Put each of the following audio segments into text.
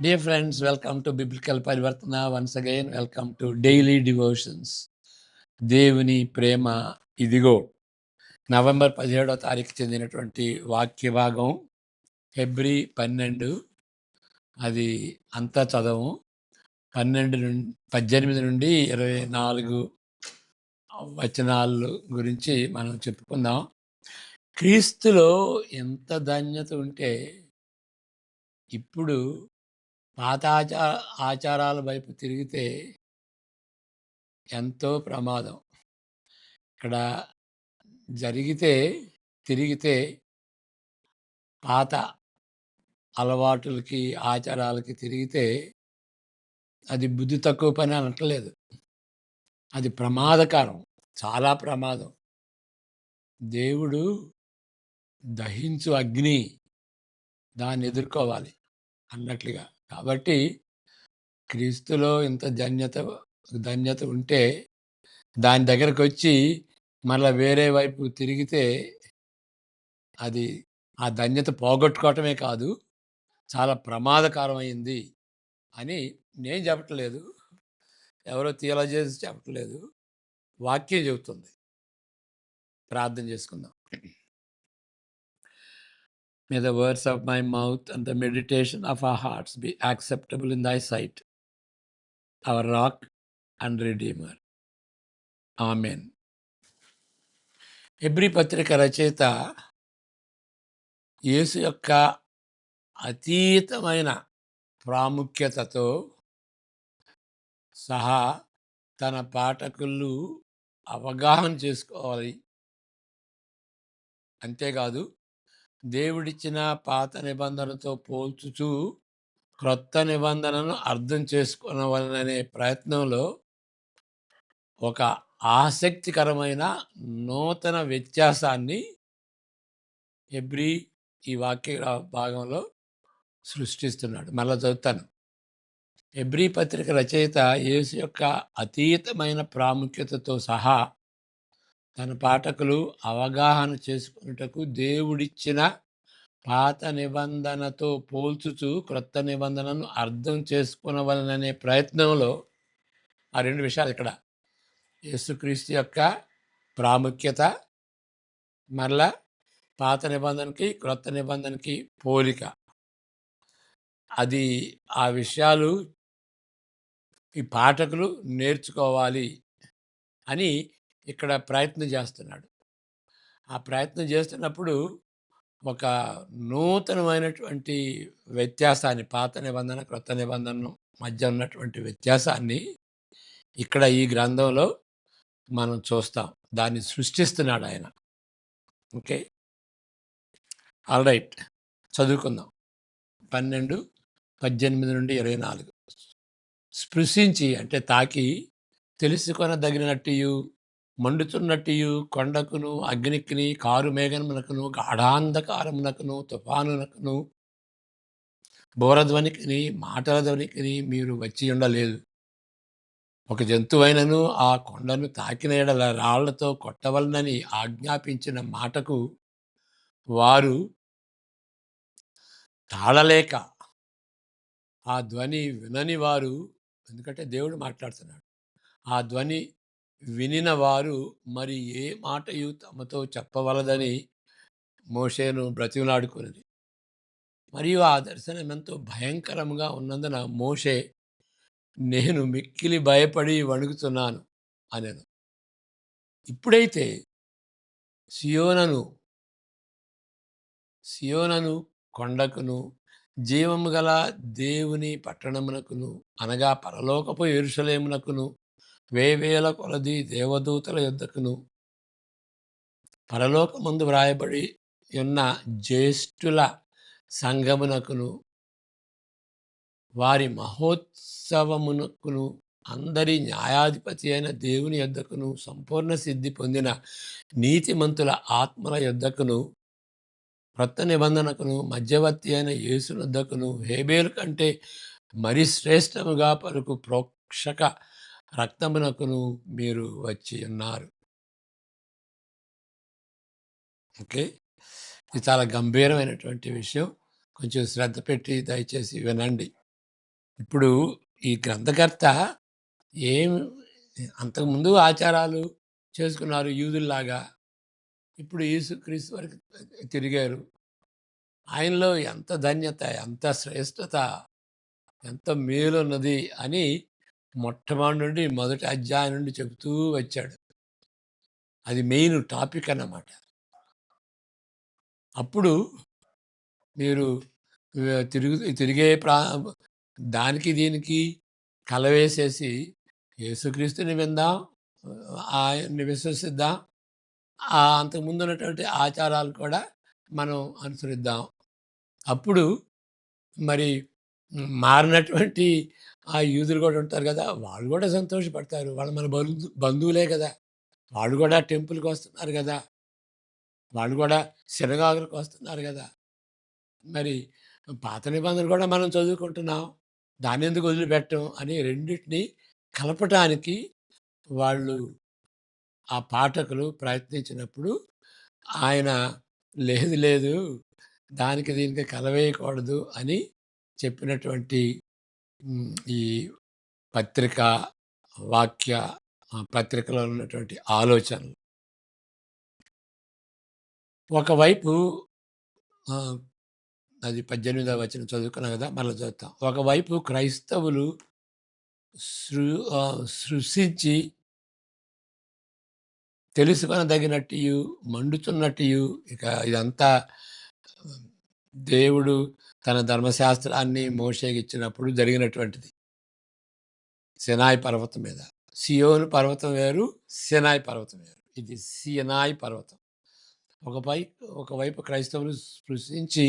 Dear friends, welcome to Biblical Parivartana. Once again, welcome to Daily Devotions. దేవుని ప్రేమ ఇదిగో. November 17వ తారీఖు చెందినటువంటి వాక్య భాగం హెబ్రీ 12. అది అంతా చదవం. 18 నుండి 24 వచనాలు గురించి మనం చెప్పుకుందాం. క్రీస్తులో ఎంత ధన్యత ఉంటే ఇప్పుడు పాత ఆచారాల వైపు తిరిగితే ఎంతో ప్రమాదం. ఇక్కడ తిరిగితే పాత అలవాటులకి, ఆచారాలకి తిరిగితే అది బుద్ధి తక్కువ పని అనట్లేదు. అది ప్రమాదకరం, చాలా ప్రమాదం. దేవుడు దహించు అగ్ని, దాన్ని ఎదుర్కోవాలి అన్నట్లుగా. కాబట్టి క్రీస్తులో ఇంత ధన్యత ఉంటే దాని దగ్గరకు వచ్చి మళ్ళీ వేరే వైపు తిరిగితే అది ఆ ధన్యత పోగొట్టుకోవటమే కాదు, చాలా ప్రమాదకరమైంది అని నేను చెప్పట్లేదు, ఎవరో థియాలజీస్ చెప్పట్లేదు, వాక్యం చెబుతుంది. ప్రార్థన చేసుకుందాం. May the words of my mouth and the meditation of our hearts be acceptable in thy sight, our rock and redeemer. Amen. Hebrew పత్రిక రచయిత యేసు యొక్క అతీతమైన ప్రాముఖ్యతతో సహా తన పాఠకులు అవగాహన చేసుకోవాలి. అంతేకాదు, దేవుడిచ్చిన పాత నిబంధనతో పోల్చుచూ క్రొత్త నిబంధనను అర్థం చేసుకోవాలనే ప్రయత్నంలో ఒక ఆసక్తికరమైన నూతన వ్యత్యాసాన్ని హెబ్రీ ఈ వాక్య భాగంలో సృష్టిస్తున్నాడు. మళ్ళా చదువుతాను. హెబ్రీ పత్రిక రచయిత యేసు యొక్క అతీతమైన ప్రాముఖ్యతతో సహా తన పాఠకులు అవగాహన చేసుకున్నటకు దేవుడిచ్చిన పాత నిబంధనతో పోల్చుచూ క్రొత్త నిబంధనను అర్థం చేసుకునవలననే ప్రయత్నంలో ఆ రెండు విషయాలు ఇక్కడ. యేసుక్రీస్తు యొక్క ప్రాముఖ్యత, మరలా పాత నిబంధనకి క్రొత్త నిబంధనకి పోలిక, అది ఆ విషయాలు ఈ పాఠకులు నేర్చుకోవాలి అని ఇక్కడ ప్రయత్నం చేస్తున్నాడు. ఆ ప్రయత్నం చేస్తున్నప్పుడు ఒక నూతనమైనటువంటి వ్యత్యాసాన్ని, పాత నిబంధన క్రొత్త నిబంధన మధ్య ఉన్నటువంటి వ్యత్యాసాన్ని ఇక్కడ ఈ గ్రంథంలో మనం చూస్తాం. దాన్ని సృష్టిస్తున్నాడు ఆయన. ఓకే, ఆల్ రైట్, చదువుకుందాం. 12:18-24. స్పృశించి అంటే తాకి తెలుసుకొనదగినట్టు మండుతున్నట్టు కొండకును అగ్నికిని కారు మేఘమునకును గాఢాంధకారమునకును తుఫానునకును బోరధ్వనికిని మాటల ధ్వనికిని మీరు వచ్చి ఉండలేదు. ఒక జంతువైనను ఆ కొండను తాకిన ఎడల రాళ్లతో కొట్టవలనని ఆజ్ఞాపించిన మాటకు వారు తాళలేక ఆ ధ్వని వినని వారు, ఎందుకంటే దేవుడు మాట్లాడుతున్నాడు, ఆ ధ్వని వినిన వారు మరి ఏ మాటయు తమతో చెప్పవలదని మోషేను బ్రతిమలాడుకున్నది. మరియు ఆ దర్శనం ఎంతో భయంకరంగా ఉన్నందున మోషే, నేను మిక్కిలి భయపడి వణుకుతున్నాను అనెను. ఇప్పుడైతే సియోనను కొండకును జీవము గల దేవుని పట్టణమునకును అనగా పరలోకపు యెరూషలేమునకును వేవేల కొలది దేవదూతల యొద్దకును పరలోకమందు వ్రాయబడి ఉన్న జ్యేష్ఠుల సంఘమునకును వారి మహోత్సవమునకును అందరి న్యాయాధిపతి అయిన దేవుని యొద్దకును సంపూర్ణ సిద్ధి పొందిన నీతిమంతుల ఆత్మల యొద్దకును క్రొత్త నిబంధనకును మధ్యవర్తి అయిన యేసు వద్దకును హేబేలు కంటే మరి శ్రేష్టముగా పలుకు ప్రోక్షక రక్తమునకును మీరు వచ్చి ఉన్నారు. ఓకే, ఇది చాలా గంభీరమైనటువంటి విషయం. కొంచెం శ్రద్ధ పెట్టి దయచేసి వినండి. ఇప్పుడు ఈ గ్రంథకర్త ఏం అంతకుముందు ఆచారాలు చేసుకున్నారు యూదుల్లాగా. ఇప్పుడు యేసుక్రీస్తు వరకు తిరిగారు. ఆయనలో ఎంత ధన్యత, ఎంత శ్రేష్టత, ఎంత మేలున్నది అని మొట్టమొదటి నుండి మొదటి అధ్యాయం నుండి చెబుతూ వచ్చాడు. అది మెయిన్ టాపిక్ అన్నమాట. అప్పుడు మీరు తిరిగే దానికి దీనికి కలవేసేసి యేసుక్రీస్తుని విందాం, ఆయన్ని విశ్వసిద్దాం, అంతకుముందు ఉన్నటువంటి ఆచారాలు కూడా మనం అనుసరిద్దాం. అప్పుడు మరి మారినటువంటి ఆ యూదులు కూడా ఉంటారు కదా! వాళ్ళు కూడా సంతోషపడతారు. వాళ్ళు మన బంధువులే కదా! వాళ్ళు కూడా టెంపుల్‌కి వస్తున్నారు కదా! వాళ్ళు కూడా సినగాగులకు వస్తున్నారు కదా! మరి పాత నిబంధన కూడా మనం చదువుకుంటున్నాం. దాన్నెందుకు వదిలిపెట్టం అని రెండిటిని కలపటానికి వాళ్ళు ఆ పాఠకులు ప్రయత్నించినప్పుడు ఆయన లేదు లేదు దానికి దీనికి కలవేయకూడదు అని చెప్పినటువంటి ఈ పత్రిక, వాక్య పత్రికలో ఉన్నటువంటి ఆలోచనలు. ఒకవైపు అది 18వ వచనం చదువుకున్నాం కదా! మరలా చదువుతాం. ఒకవైపు క్రైస్తవులు సృష్టించి తెలుసుకొనదగినట్టియు, మండుచున్నట్టియు, ఇక ఇదంతా దేవుడు తన ధర్మశాస్త్రాన్ని మోషేకిచ్చినప్పుడు జరిగినటువంటిది. సినాయి పర్వతం మీద. సియోను పర్వతం వేరు, సినాయి పర్వతం వేరు. ఇది సినాయి పర్వతం. ఒకవైపు క్రైస్తవులు స్పృశించి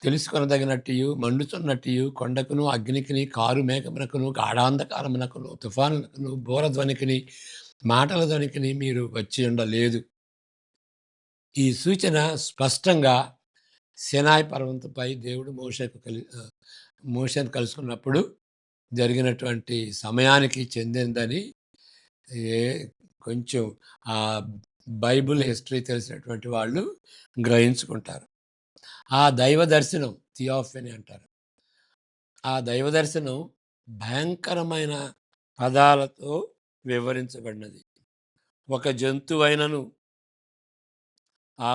తెలుసుకొనదగినట్టియు, మండుచున్నట్టియు, కొండకును, అగ్నికిని, కారు మేఘమునకును, గాఢాంధకారమునకును, తుఫానులకును, బోరధ్వనికిని, మాటల ధ్వనికిని మీరు వచ్చి ఉండలేదు. ఈ సూచన స్పష్టంగా సినాయి పర్వతంపై దేవుడు మోషేను కలుసుకున్నప్పుడు జరిగినటువంటి సమయానికి చెందిందని కొంచెం ఆ బైబిల్ హిస్టరీ తెలిసినటువంటి వాళ్ళు గ్రహించుకుంటారు. ఆ దైవ దర్శనం థియోఫనీ అంటారు. ఆ దైవ దర్శనం భయంకరమైన పదాలతో వివరించబడినది. ఒక జంతువైనను ఆ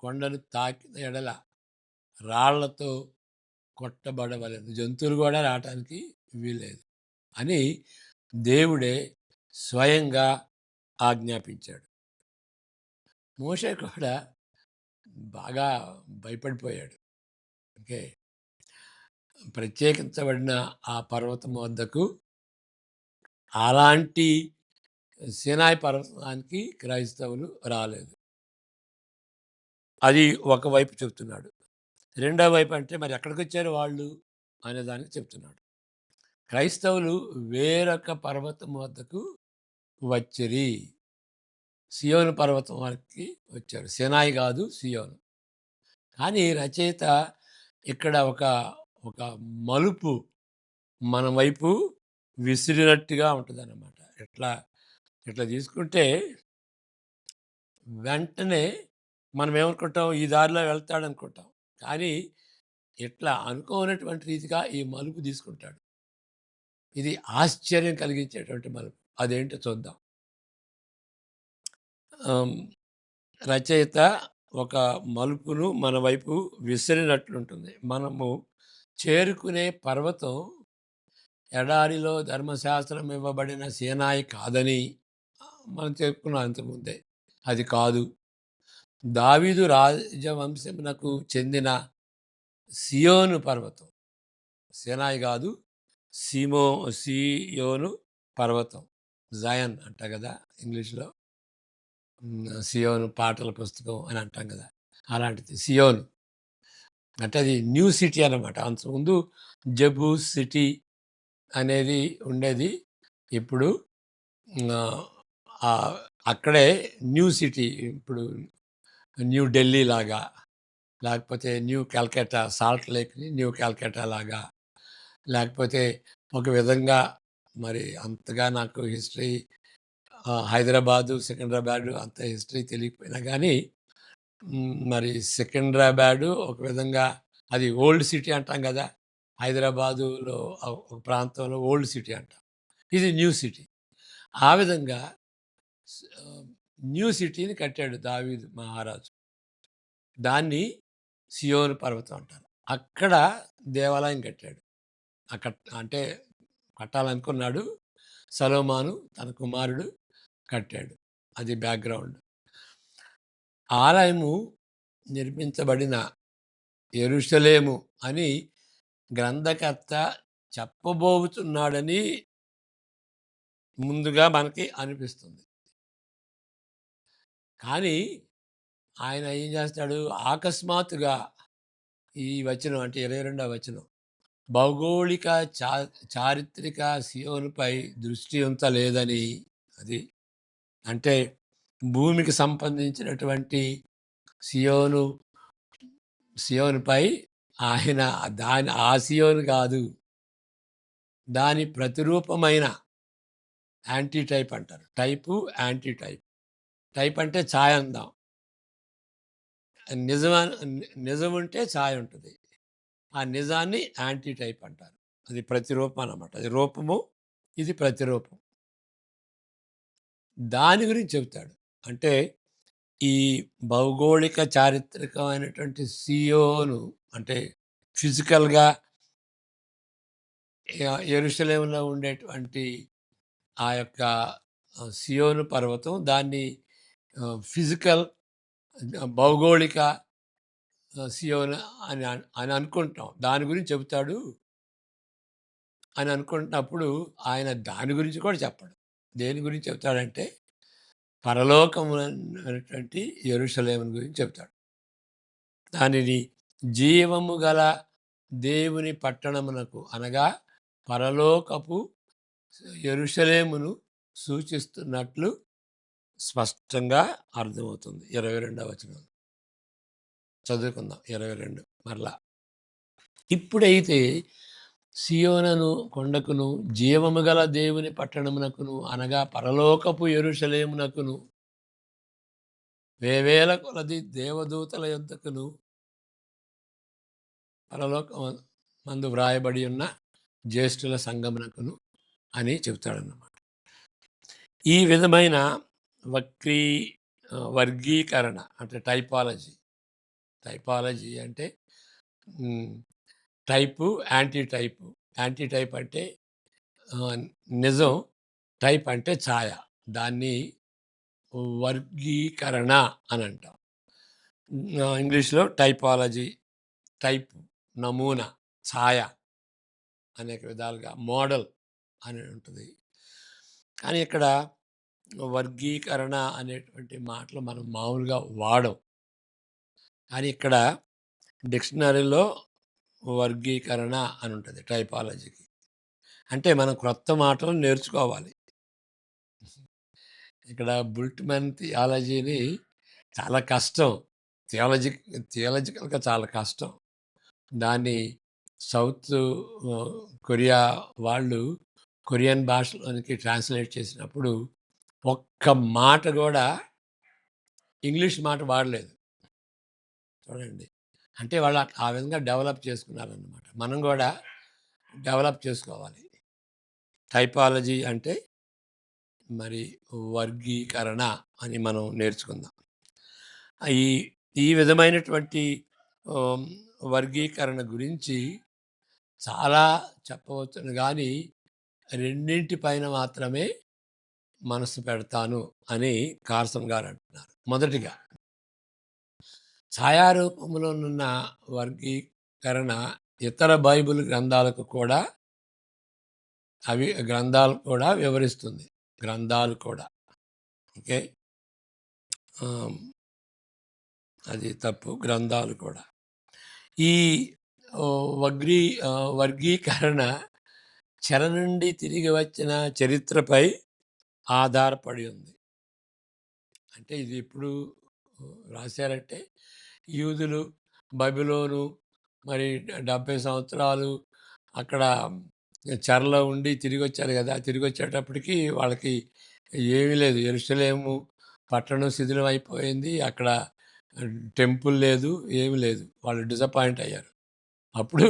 కొండను తాకిన ఎడల రాళ్లతో కొట్టబడవలెను. జంతువులు కూడా రావటానికి వీల్లేదు అని దేవుడే స్వయంగా ఆజ్ఞాపించాడు. మోషే కూడా బాగా భయపడిపోయాడు. ఓకే, ప్రత్యేకించబడిన ఆ పర్వతం వద్దకు, అలాంటి సినాయి పర్వతానికి క్రైస్తవులు రాలేదు. అది ఒకవైపు చెప్తున్నాడు. రెండో వైపు అంటే మరి ఎక్కడికి వచ్చారు వాళ్ళు అనేదానికి చెప్తున్నాడు. క్రైస్తవులు వేరొక పర్వతం వద్దకు వచ్చిరి. సియోను పర్వతం వరకు వచ్చారు. సినాయి కాదు, సియోను. కానీ రచయిత ఇక్కడ ఒక ఒక మలుపు మన వైపు విసిరినట్టుగా ఉంటుందన్నమాట. ఇట్లా తీసుకుంటే వెంటనే మనం ఏమనుకుంటాం, ఈ దారిలో వెళ్తాడనుకుంటాం. కానీ ఇట్లా అనుకోనటువంటి రీతిగా ఈ మలుపు తీసుకుంటాడు. ఇది ఆశ్చర్యం కలిగించేటువంటి మలుపు. అదేంటో చూద్దాం. రచయిత ఒక మలుపును మన వైపు విసిరినట్లుంటుంది. మనము చేరుకునే పర్వతం ఎడారిలో ధర్మశాస్త్రం ఇవ్వబడిన సీనాయి కాదని మనం చెప్పుకున్నాం అంతకుముందే. అది కాదు. దావీదు రాజవంశమునకు చెందిన సియోను పర్వతం. సీనాయి కాదు, సియోను పర్వతం. జయన్ అంట కదా ఇంగ్లీష్లో. సియోను పాటల పుస్తకం అని అంటాం కదా, అలాంటిది సియోను అంటే అది న్యూ సిటీ అన్నమాట. అంతకుముందు జబూ సిటీ అనేది ఉండేది. ఇప్పుడు అక్కడే న్యూ సిటీ, ఇప్పుడు న్యూ ఢిల్లీ లాగా, లేకపోతే న్యూ క్యాల్కటా, సాల్ట్ లేక్ని న్యూ క్యాల్కటా లాగా, లేకపోతే ఒక విధంగా మరి అంతగా నాకు హిస్టరీ హైదరాబాదు, సికింద్రాబాదు అంత హిస్టరీ తెలియకపోయినా కానీ మరి సికింద్రాబాదు ఒక విధంగా అది ఓల్డ్ సిటీ అంటాం కదా, హైదరాబాదులో ఒక ప్రాంతంలో ఓల్డ్ సిటీ అంట. ఇది న్యూ సిటీ. ఆ విధంగా న్యూ సిటీని కట్టాడు దావీదు మహారాజు. దాన్ని సియోను పర్వతం అంటారు. అక్కడ దేవాలయం కట్టాడు. అంటే కట్టాలనుకున్నాడు. సొలొమోను తన కుమారుడు కట్టాడు. అది బ్యాక్‌గ్రౌండ్. ఆలయము నిర్మించబడిన యెరూషలేము అని గ్రంథకర్త చెప్పబోతున్నాడని ముందుగా మనకి అనిపిస్తుంది. కానీ ఆయన ఏం చేస్తాడు, అకస్మాత్తుగా ఈ వచనం అంటే 22వ వచనం, భౌగోళిక చారిత్రక సియోనుపై దృష్టి ఉంచలేదని, అది అంటే భూమికి సంబంధించినటువంటి సియోను సియోనుపై ఆయన ఆ సియోను కాదు, దాని ప్రతిరూపమైన యాంటీ టైప్ అంటారు. Type, anti type. టైప్ అంటే ఛాయ అందాం. నిజం ఉంటే ఛాయ ఉంటుంది. ఆ నిజాన్ని యాంటీ టైప్ అంటారు. అది ప్రతిరూపం అన్నమాట. అది రూపము, ఇది ప్రతిరూపం. దాని గురించి చెబుతాడు. అంటే ఈ భౌగోళిక చారిత్రకమైనటువంటి సియోను అంటే ఫిజికల్‌గా యెరూషలేములో ఉండేటువంటి ఆ యొక్క సియోను పర్వతం, దాన్ని ఫిజికల్ భౌగోళిక సియోను అని అనుకుంటాం. దాని గురించి చెబుతాడు అని అనుకుంటున్నప్పుడు ఆయన దాని గురించి కూడా చెప్పడు. దేని గురించి చెప్తాడంటే పరలోకమైనటువంటి యెరూషలేమును గురించి చెప్తాడు. దానిని జీవము గల దేవుని పట్టణమునకు అనగా పరలోకపు యెరూషలేమును సూచిస్తున్నట్లు స్పష్టంగా అర్థమవుతుంది. 22వ వచనం చదువుకుందాం. 22 మరలా. ఇప్పుడైతే సియోనను కొండకును జీవము గల దేవుని పట్టణమునకును అనగా పరలోకపు యెరూషలేమునకును వేవేల కొలది దేవదూతల యొద్దకును పరలోకమందు వ్రాయబడి ఉన్న జ్యేష్ఠుల సంగమునకును అని చెప్తాడన్నమాట. ఈ విధమైన వర్గీకరణ అంటే టైపాలజీ అంటే type, anti type. Anti type అంటే నిజం, టైప్ అంటే ఛాయ. దాన్ని వర్గీకరణ అని అంటాం. ఇంగ్లీష్లో టైపాలజీ, టైప్ నమూనా, ఛాయ, అనేక విధాలుగా మోడల్ అని ఉంటుంది. కానీ ఇక్కడ వర్గీకరణ అనేటువంటి మాటలు మనం మామూలుగా వాడం. కానీ ఇక్కడ డిక్షనరీలో వర్గీకరణ అని ఉంటుంది టైపాలజీకి. అంటే మనం క్రొత్త మాటలు నేర్చుకోవాలి. ఇక్కడ బుల్ట్‌మన్ థియాలజీని చాలా కష్టం. థియాలజికల్‌గా చాలా కష్టం. దాన్ని సౌత్ కొరియా వాళ్ళు కొరియన్ భాషలోనికి ట్రాన్స్లేట్ చేసినప్పుడు ఒక్క మాట కూడా ఇంగ్లీష్ మాట వాడలేదు. చూడండి. అంటే వాళ్ళు ఆ విధంగా డెవలప్ చేసుకున్నారన్నమాట. మనం కూడా డెవలప్ చేసుకోవాలి. టైపాలజీ అంటే మరి వర్గీకరణ అని మనం నేర్చుకుందాం. ఈ ఈ విధమైనటువంటి వర్గీకరణ గురించి చాలా చెప్పవచ్చును కానీ రెండింటి పైన మాత్రమే మనసు పెడతాను అని కార్సన్ గారు అంటున్నారు. మొదటిగా ఛాయారూపంలోనున్న వర్గీకరణ ఇతర బైబిల్ గ్రంథాలకు కూడా వివరిస్తుంది. గ్రంథాలు కూడా. ఓకే. అది తప్పు. గ్రంథాలు కూడా ఈ వర్గీకరణ చెర నుండి తిరిగి వచ్చిన చరిత్రపై ఆధారపడి ఉంది. అంటే ఇది ఎప్పుడు రాశారంటే యూదులు బబిలోను మరి 70 సంవత్సరాలు అక్కడ చెరలో ఉండి తిరిగి వచ్చారు కదా. తిరిగి వచ్చేటప్పటికి వాళ్ళకి ఏమీ లేదు. యెరూషలేము పట్టణం శిథిలం అయిపోయింది. అక్కడ టెంపుల్ లేదు, ఏమీ లేదు. వాళ్ళు డిసప్పాయింట్ అయ్యారు. అప్పుడు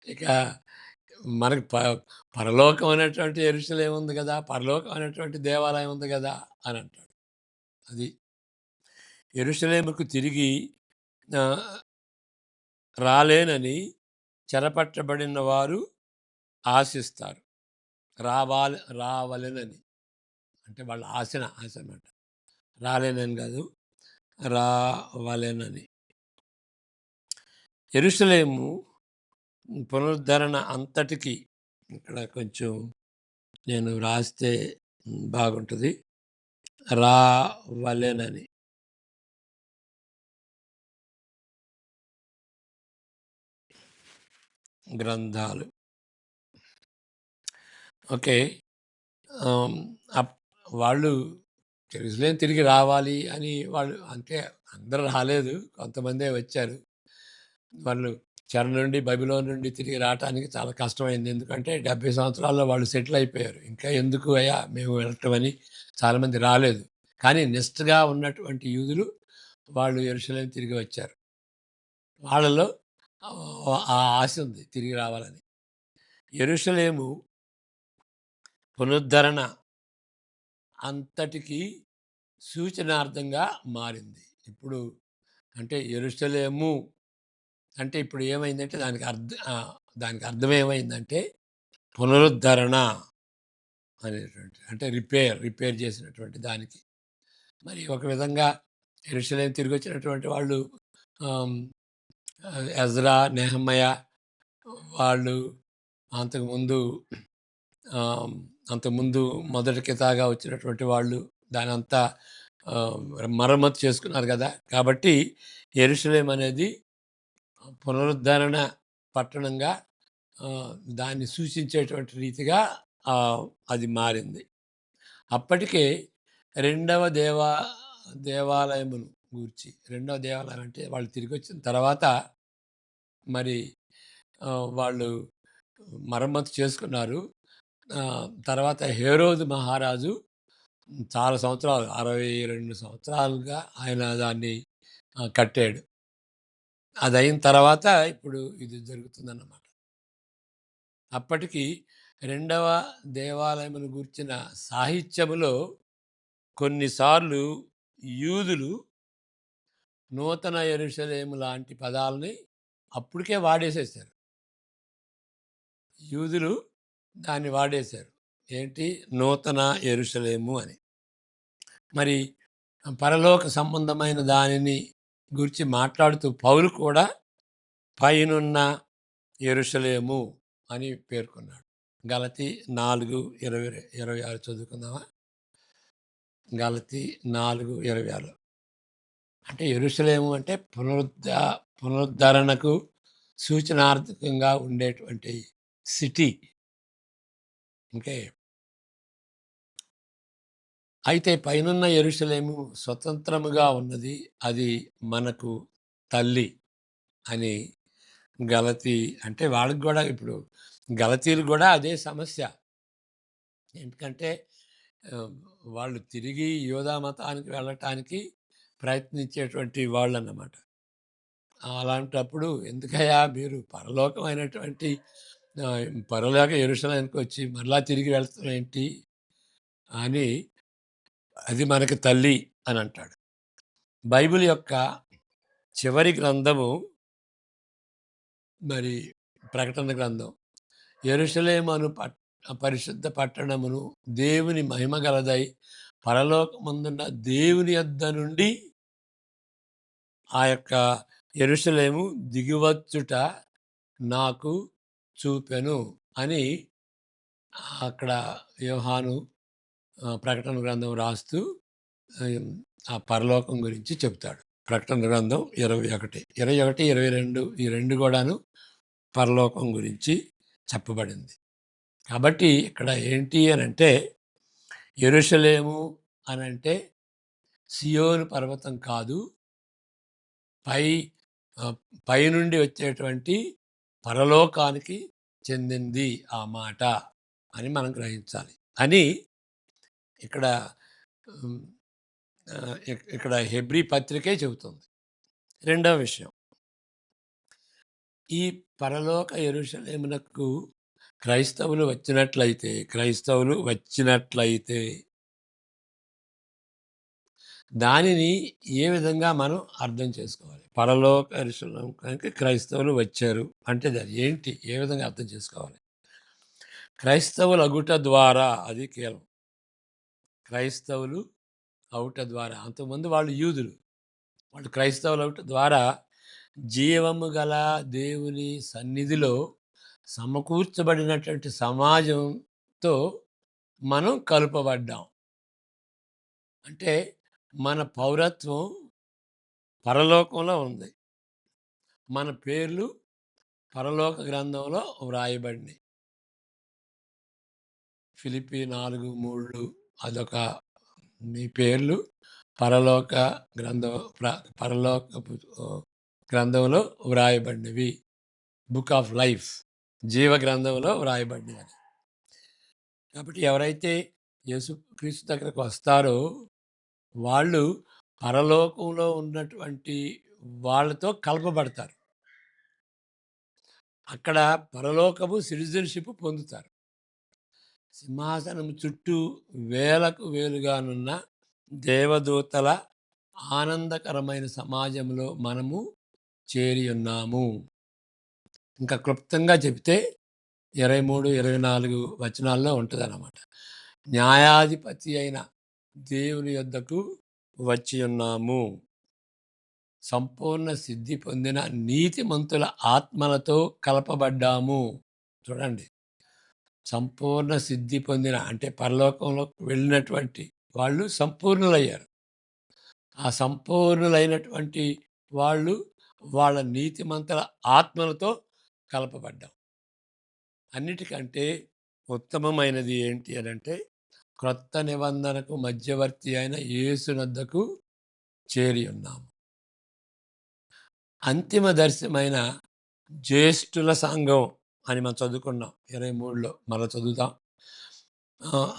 ఇక మనకి పరలోకం అనేటువంటి యెరూషలేము ఉంది గదా! పరలోకం అనేటువంటి దేవాలయం ఉంది గదా! అని అంటాడు. అది. యెరూషలేముకు తిరిగి ఆహ్, రాలేనని చెరపట్టబడిన వారు ఆశిస్తారు. రావలెనని. అంటే వాళ్ళ ఆశ అన్నమాట. రాలేనని గాదు. రావలెనని. యెరూషలేము పునరుద్ధరణ అంతటికి ఇక్కడ కొంచెం నేను రాస్తే బాగుంటది. రావలెనని. గ్రంథాలు. ఓకే. ఆహ్, అప్ వాళ్ళు యెరూషలేం తిరిగి రావాలి అని వాళ్ళు అంటే అందరూ రాలేదు. కొంతమందే వచ్చారు. వాళ్ళు చెర నుండి, బబిలోను నుండి తిరిగి రావటానికి చాలా కష్టమైంది. ఎందుకంటే 70 సంవత్సరాల్లో వాళ్ళు సెటిల్ అయిపోయారు. ఇంకా ఎందుకు అయ్యా మేము వెళ్ళటం అని చాలామంది రాలేదు. కానీ నిష్ఠగా ఉన్నటువంటి యూదులు వాళ్ళు యెరూషలేం తిరిగి వచ్చారు. వాళ్ళలో ఆ ఆశ ఉంది తిరిగి రావాలని. యెరూషలేము పునరుద్ధరణ అంతటికి సూచనార్థంగా మారింది. ఇప్పుడు అంటే యెరూషలేము అంటే ఇప్పుడు ఏమైందంటే దానికి అర్థం ఏమైందంటే పునరుద్ధరణ అనేటువంటి అంటే రిపేర్ చేసినటువంటి దానికి. మరి ఒక విధంగా యెరూషలేము తిరిగొచ్చినటువంటి వాళ్ళు ఆహ్, ఎజ్రా, నెహెమయ వాళ్ళు అంతకుముందు ఆహ్, అంతకుముందు మొదటి కితాగా వచ్చినటువంటి వాళ్ళు దానంతా ఆహ్, మరమ్మతు చేసుకున్నారు గదా! కాబట్టి యెరూషలేం అనేది పునరుద్ధరణ పట్టణంగా ఆహ్, దాన్ని సూచించేటువంటి రీతిగా అది మారింది. అప్పటికే రెండవ దేవాలయమును గూర్చి రెండవ దేవాలయం అంటే వాళ్ళు తిరిగొచ్చిన తర్వాత మరి వాళ్ళు మరమ్మతు చేసుకున్నారు. తర్వాత హేరోదు మహారాజు చాలా సంవత్సరాలు 62 సంవత్సరాలుగా ఆయన దాన్ని కట్టాడు. అదయిన తర్వాత ఇప్పుడు ఇది జరుగుతుందన్నమాట. అప్పటికి రెండవ దేవాలయమును గూర్చిన సాహిత్యములో కొన్నిసార్లు యూదులు నూతన యెరూషలేము లాంటి పదాలని అప్పటికే వాడేసేసారు. యూదులు దాన్ని వాడేశారు. ఏంటి? నూతన యెరూషలేము అని. మరి పరలోక సంబంధమైన దానిని గురించి మాట్లాడుతూ పౌలు కూడా పైనున్న యెరూషలేము అని పేర్కొన్నాడు. గలతీ 4:26 చదువుకుందామా? గలతీ 4:26 అంటే యెరూషలేము అంటే పునరుద్ధరణకు సూచనార్థకంగా ఉండేటువంటి సిటీ. ఓకే. అయితే పైనున్న యెరూషలేము స్వతంత్రముగా ఉన్నది. అది మనకు తల్లి అని గలతీ అంటే వాళ్ళకి గూడా ఇప్పుడు గలతీలకు గూడా అదే సమస్య. ఎందుకంటే ఆహ్, వాళ్ళు తిరిగి యూదా మతానికి వెళ్ళటానికి ప్రయత్నించేటువంటి వాళ్ళన్నమాట. అలాంటప్పుడు ఎందుకయ్యా మీరు పరలోకమైనటువంటి పరలోక యెరూషలేముకొచ్చి మరలా తిరిగి వెళ్తాం ఏంటి అని అది మనకి తల్లి అని అంటాడు. బైబిల్ యొక్క చివరి గ్రంథము మరి ప్రకటన గ్రంథం. యెరూషలేము అను పరిశుద్ధ పట్టణమును దేవుని మహిమ గలదై పరలోకమందున్న దేవుని యొద్ద నుండి ఆ యొక్క యెరూషలేము దిగివచ్చుట నాకు చూపెను అని అక్కడ యోహాను ప్రకటన గ్రంథం రాస్తూ ఆహ్, ఆ పరలోకం గురించి చెప్తాడు. ప్రకటన గ్రంథం 21, 21, 22 ఈ 2 గూడాను పరలోకం గురించి చెప్పబడింది. కాబట్టి ఇక్కడ ఏంటి అనంటే యెరూషలేము అనంటే సియోను పర్వతం కాదు. పై ఆహ్, పైనుండి వచ్చేటువంటి పరలోకానికి చెందింది ఆ మాట అని మనం గ్రహించాలి. అని ఇక్కడ హ్మ్. ఇక్కడ హెబ్రీ పత్రికే చెబుతుంది. రెండో విషయం ఈ పరలోక యెరూషలేమునకు క్రైస్తవులు వచ్చినట్లయితే దానిని ఏ విధంగా మనం అర్థం చేసుకోవాలి? పరలోక యెరూషలేముకి క్రైస్తవులు వచ్చారు అంటే అది ఏంటి? ఏ విధంగా అర్థం చేసుకోవాలి? క్రైస్తవులగుట ద్వారా అది కేవలం క్రైస్తవులు అవుట ద్వారా. అంతకుముందు వాళ్ళు యూదులు. వాళ్ళు క్రైస్తవులు అవుట ద్వారా జీవము గల దేవుని సన్నిధిలో సమకూర్చబడినటువంటి సమాజంతో మనం కలుపబడ్డాం. అంటే మన పౌరత్వం పరలోకంలో ఉంది. మన పేర్లు పరలోక గ్రంథంలో వ్రాయబడినాయి. ఫిలిప్పీ 4:3 అదొక మీ పేర్లు పరలోక పరలోకపు గ్రంథంలో వ్రాయబడినవి. బుక్ ఆఫ్ లైఫ్, జీవ గ్రంథంలో వ్రాయబడినవి. కాబట్టి ఎవరైతే యేసుక్రీస్తు దగ్గరకు వస్తారో వాళ్ళు పరలోకంలో ఉన్నటువంటి వాళ్ళతో కలపబడతారు. అక్కడ పరలోకపు సిటిజన్షిప్ పొందుతారు. సింహాసనం చుట్టూ వేలకు వేలుగానున్న దేవదూతల ఆనందకరమైన సమాజంలో మనము చేరి ఉన్నాము. ఇంకా క్లుప్తంగా చెబితే 23, 24 వచనాల్లో ఉంటుందన్నమాట. న్యాయాధిపతి అయిన దేవుని యొద్దకు వచ్చి ఉన్నాము. సంపూర్ణ సిద్ధి పొందిన నీతిమంతుల ఆత్మలతో కలపబడ్డాము. చూడండి, సంపూర్ణ సిద్ధి పొందిన అంటే పరలోకంలో వెళ్ళినటువంటి వాళ్ళు సంపూర్ణులయ్యారు. ఆ సంపూర్ణులైనటువంటి వాళ్ళు వాళ్ళ నీతిమంతుల ఆత్మలతో కలపబడ్డాం. అన్నిటికంటే ఉత్తమమైనది ఏంటి అని అంటే క్రొత్త నిబంధనకు మధ్యవర్తి అయిన యేసునొద్దకు చేరి ఉన్నాము. అంతిమ దర్శనమైన జ్యేష్ఠుల సంఘం అని మనం చదువుకున్నాం 23లో, మళ్ళీ చదువుతాం.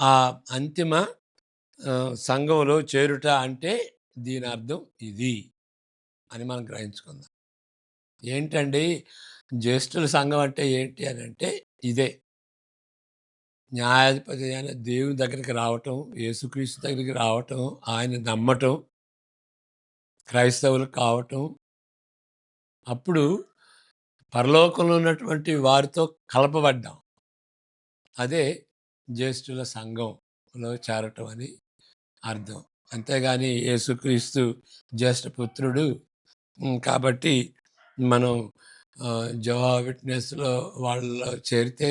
ఆ అంతిమ సంఘంలో చేరుట అంటే దీని అర్థం ఇది అని మనం గ్రహించుకుందాం. ఏంటండి జ్యేష్ఠుల సంఘం అంటే ఏంటి అని అంటే ఇదే. న్యాయాధిపతి అయిన దేవుని దగ్గరికి రావటం, యేసుక్రీస్తు దగ్గరికి రావటం, ఆయన నమ్మటం, క్రైస్తవులు కావటం, అప్పుడు పరలోకంలో ఉన్నటువంటి వారితో కలపబడ్డాం. అదే జ్యేష్ఠుల సంఘంలో చేరటం అని అర్థం. అంతేగాని యేసుక్రీస్తు జ్యేష్ఠపుత్రుడు కాబట్టి మనం జెహోవా విట్నెస్‌లో వాళ్ళలో చేరితే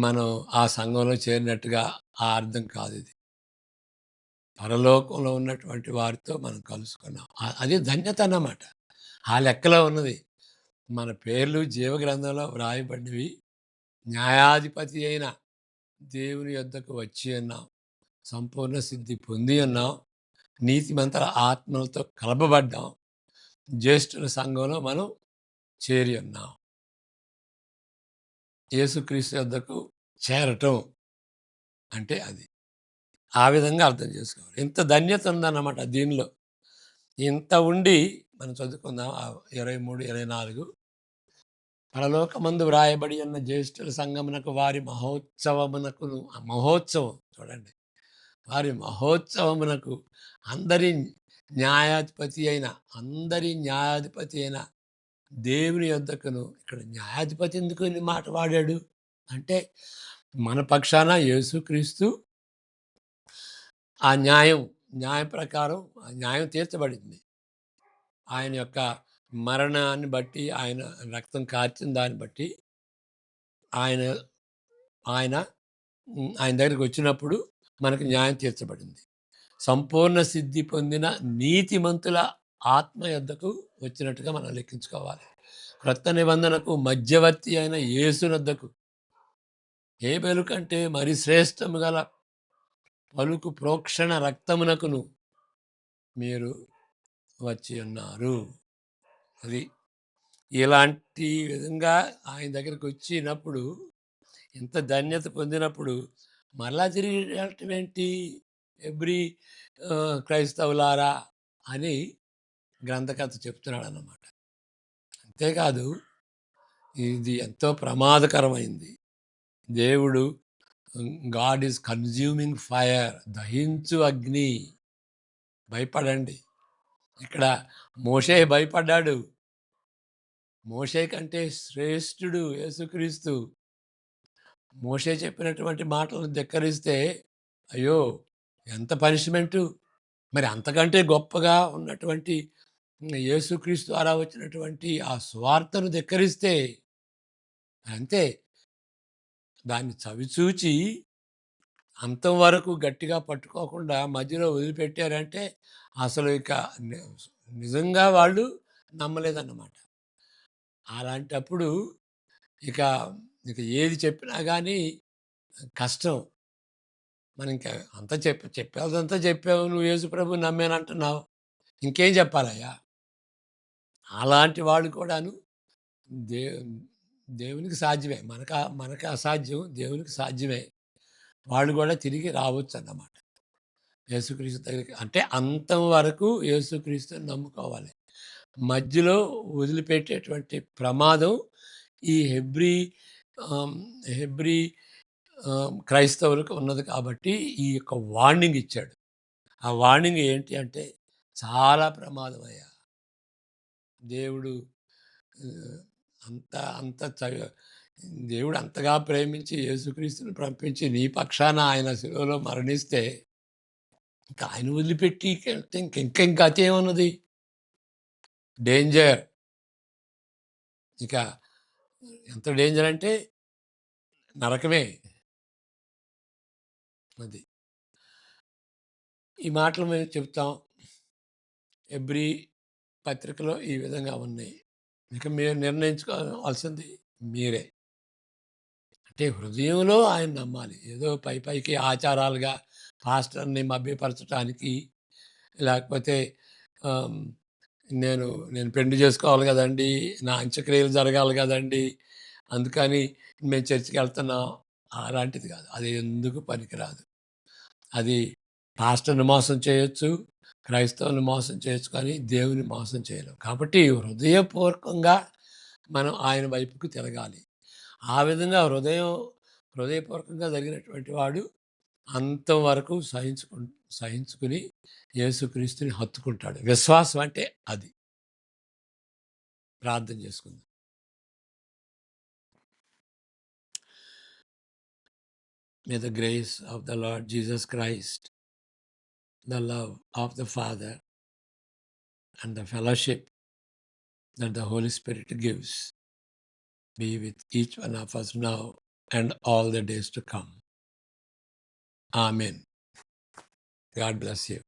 మనం ఆ సంఘంలో చేరినట్టుగా ఆ అర్థం కాదు ఇది. పరలోకంలో ఉన్నటువంటి వారితో మనం కలుసుకున్నాం. అది ధన్యత అన్నమాట. ఆ లెక్కలో ఉన్నది. మన పేర్లు జీవగ్రంథంలో వ్రాయబడినవి. న్యాయాధిపతి అయిన దేవుని యొద్దకు వచ్చి ఉన్నాం. సంపూర్ణ సిద్ధి పొంది ఉన్నాం. నీతిమంతుల ఆత్మలతో కలపబడ్డాం. జ్యేష్ఠుల సంఘంలో మనం చేరి ఉన్నాం. యేసుక్రీస్తు యొద్దకు చేరటం అంటే అది. ఆ విధంగా అర్థం చేసుకోవాలి. ఇంత ధన్యత ఉందన్నమాట దీనిలో. ఇంత ఉండి మనం చదువుకుందాం 23, 24 పరలోకమందు వ్రాయబడి ఉన్న జ్యేష్ఠుల సంఘమునకు వారి మహోత్సవం చూడండి, వారి మహోత్సవమునకు అందరి న్యాయాధిపతి అయిన దేవుని యొద్దకును. ఇక్కడ న్యాయాధిపతి ఎందుకు ఈ మాట వాడాడు అంటే మన పక్షాన యేసుక్రీస్తు ఆ న్యాయం ప్రకారం ఆ న్యాయం తీర్చబడింది. ఆయన యొక్క మరణాన్ని బట్టి, ఆయన రక్తం కార్చిన దాన్ని బట్టి ఆయన ఆయన ఆయన దగ్గరికి వచ్చినప్పుడు మనకు న్యాయం తీర్చబడింది. సంపూర్ణ సిద్ధి పొందిన నీతిమంతుల ఆత్మ యొద్దకు వచ్చినట్టుగా మనం లెక్కించుకోవాలి. క్రొత్త నిబంధనకు మధ్యవర్తి అయిన యేసునొద్దకు హేబెలు కంటే మరి శ్రేష్టము గల పలుకు ప్రోక్షణ రక్తమునకును మీరు వచ్చి ఉన్నారు. అది ఇలాంటి విధంగా ఆయన దగ్గరికి వచ్చినప్పుడు, ఇంత ధన్యత పొందినప్పుడు మరలా తిరిగి వెళ్ళటం ఏంటి? ఎవ్రీ క్రైస్తవులారా అని గ్రంథకర్త చెప్తున్నాడు అన్నమాట. అంతేకాదు ఇది ఎంతో ప్రమాదకరమైంది. దేవుడు గాడ్ ఈజ్ కన్జ్యూమింగ్ ఫైర్, దహించు అగ్ని. భయపడండి. ఇక్కడ మోషే భయపడ్డాడు. మోషే కంటే శ్రేష్ఠుడు యేసుక్రీస్తు. మోషే చెప్పినటువంటి మాటలను ధిక్కరిస్తే అయ్యో ఎంత పనిష్మెంటు. మరి అంతకంటే గొప్పగా ఉన్నటువంటి యేసుక్రీస్తు ద్వారా వచ్చినటువంటి ఆ స్వార్థను ధిక్కరిస్తే అంతే. దాన్ని చవిచూచి అంతం వరకు గట్టిగా పట్టుకోకుండా మధ్యలో వదిలిపెట్టారంటే అసలు ఇక నిజంగా వాళ్ళు నమ్మలేదన్నమాట. అలాంటప్పుడు ఇక ఇక ఏది చెప్పినా కానీ కష్టం. మనం ఇంకా అంతా చెప్పేదంతా చెప్పావు, నువ్వు యేసు ప్రభు నమ్మానంటున్నావు, ఇంకేం చెప్పాలయ్యా. అలాంటి వాళ్ళు కూడాను దే దేవునికి సాధ్యమే. మనకు అసాధ్యం, దేవునికి సాధ్యమే. వాళ్ళు కూడా తిరిగి రావచ్చు అన్నమాట యేసుక్రీస్తు దగ్గరికి. అంటే అంతం వరకు యేసుక్రీస్తుని నమ్ముకోవాలి. మధ్యలో వదిలిపెట్టేటువంటి ప్రమాదం ఈ హెబ్రీ హెబ్రీ క్రైస్తవులకు ఉన్నది కాబట్టి ఈ యొక్క వార్నింగ్ ఇచ్చాడు. ఆ వార్నింగ్ ఏంటి అంటే చాలా ప్రమాదం అయ్యా. దేవుడు అంత అంత దేవుడు అంతగా ప్రేమించి యేసుక్రీస్తుని పంపించి నీ పక్షాన ఆయన శిలువలో మరణిస్తే ఇంకా ఆయన వదిలిపెట్టి ఇంకా అతి ఏమన్నది. డేంజర్. ఇక ఎంత డేంజర్ అంటే నరకమే. అది ఈ మాటలు మేము చెప్తాం. ఎవ్రీ పత్రికలో ఈ విధంగా ఉన్నాయి. ఇక మీరు నిర్ణయించుకోవాల్సింది మీరే. అంటే హృదయంలో ఆయన నమ్మాలి. ఏదో పైకి ఆచారాలుగా పాస్టర్ని మభ్యపరచడానికి, లేకపోతే నేను నేను పెళ్లి చేసుకోవాలి కదండి, నా అంత్యక్రియలు జరగాలి కదండి, అందుకని మేము చర్చికి వెళ్తున్నాం, అలాంటిది కాదు. అది ఎందుకు పనికిరాదు. అది పాస్టర్ని మోసం చేయొచ్చు, క్రైస్తవుని మోసం చేయొచ్చు, కానీ దేవుని మోసం చేయలేం. కాబట్టి హృదయపూర్వకంగా మనం ఆయన వైపుకు తిరగాలి. ఆ విధంగా హృదయపూర్వకంగా జరిగినటువంటి వాడు అంతం వరకు సహించుకుని యేసుక్రీస్తుని హత్తుకుంటాడు. విశ్వాసం అంటే అది. ప్రార్థన చేసుకుందాం. May the grace of the Lord Jesus Christ, the love of the Father, and the fellowship that the Holy Spirit gives be with each one of us now and all the days to come. Amen. God bless you.